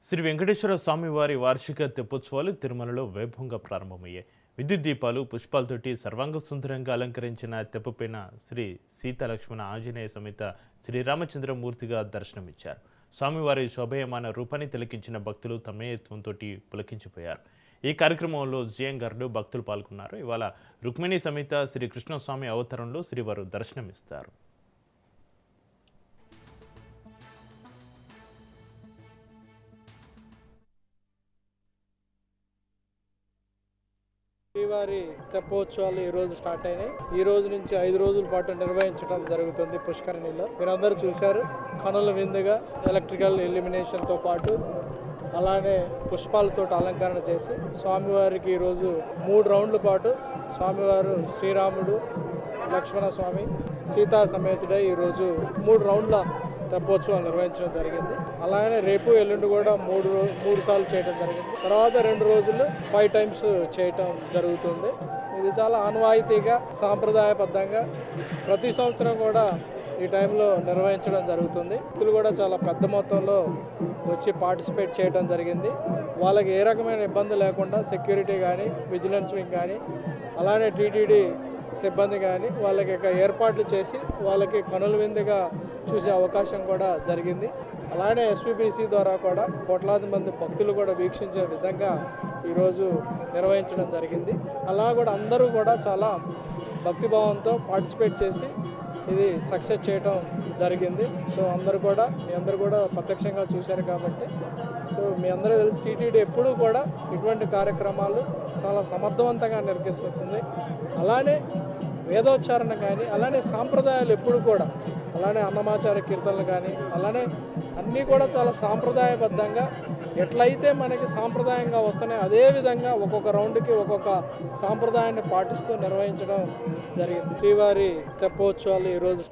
శ్రీ వెంకటేశ్వర స్వామి వారి వార్షిక తెప్పోత్సవాలు తిరుమలలో వైభవంగా ప్రారంభమయ్యాయి. విద్యుత్ దీపాలు, పుష్పాలతోటి సర్వాంగ సుందరంగా అలంకరించిన తెప్పపైన శ్రీ సీతాలక్ష్మణ ఆంజనేయ సమేత శ్రీరామచంద్రమూర్తిగా దర్శనమిచ్చారు. స్వామివారి శోభయమాన రూపాన్ని తిలకించిన భక్తులు తన్మయత్వంతో పులకించిపోయారు. ఈ కార్యక్రమంలో జియంగారులు భక్తులు పాల్గొన్నారు. ఇవాళ రుక్మిణి సమేత శ్రీ కృష్ణస్వామి అవతారంలో శ్రీవారు దర్శనమిస్తారు. శ్రీవారి తెప్పోత్సవాలు ఈ రోజు స్టార్ట్ అయినాయి. ఈ రోజు నుంచి 5 రోజుల పాటు నిర్వహించడం జరుగుతుంది. పుష్కరిణిలో మీరందరూ చూశారు. కనుల విందుగా ఎలక్ట్రికల్ ఇల్యూమినేషన్ తో పాటు అలానే పుష్పాలతో అలంకరణ చేసి స్వామివారికి ఈరోజు 3 రౌండ్ల పాటు స్వామివారు శ్రీరాముడు, లక్ష్మణ స్వామి, సీతా సమేతుడై ఈరోజు 3 రౌండ్ల తెప్పోత్సవాలు నిర్వహించడం జరిగింది. అలాగే రేపు ఎల్లుండి కూడా మూడు సార్లు చేయడం జరిగింది. తర్వాత 2 రోజులు 5 టైమ్స్ చేయటం జరుగుతుంది. ఇది చాలా ఆనవాయితీగా సాంప్రదాయబద్ధంగా ప్రతి సంవత్సరం కూడా ఈ టైంలో నిర్వహించడం జరుగుతుంది. భక్తులు కూడా చాలా పెద్ద మొత్తంలో వచ్చి పార్టిసిపేట్ చేయడం జరిగింది. వాళ్ళకి ఏ రకమైన ఇబ్బంది లేకుండా సెక్యూరిటీ కానీ, విజిలెన్స్ వింగ్ కానీ, అలానే టీటీడీ సిబ్బంది కానీ వాళ్ళకి ఏర్పాట్లు చేసి వాళ్ళకి కనుల విందుగా చూసే అవకాశం కూడా జరిగింది. అలానే ఎస్విబిసి ద్వారా కూడా కోట్లాది మంది భక్తులు కూడా వీక్షించే విధంగా ఈరోజు నిర్వహించడం జరిగింది. అలా కూడా అందరూ కూడా చాలా భక్తిభావంతో పార్టిసిపేట్ చేసి ఇది సక్సెస్ చేయడం జరిగింది. సో మీ అందరూ కూడా ప్రత్యక్షంగా చూశారు కాబట్టి మీ అందరూ తెలిసి టీటీడీ ఎప్పుడూ కూడా ఇటువంటి కార్యక్రమాలు చాలా సమర్థవంతంగా నిర్వహిస్తుంది. అలానే వేదోచ్చారణ కానీ, అలానే సాంప్రదాయాలు ఎప్పుడు కూడా, అలానే అన్నమాచార్య కీర్తనలు కానీ, అలానే అన్నీ కూడా చాలా సాంప్రదాయబద్ధంగా ఎట్లయితే మనకి సాంప్రదాయంగా వస్తున్నాయి అదేవిధంగా ఒక్కొక్క రౌండ్కి ఒక్కొక్క సాంప్రదాయాన్ని పాటిస్తూ నిర్వహించడం జరిగింది. శ్రీవారి తెప్పోత్సవాలు ఈరోజు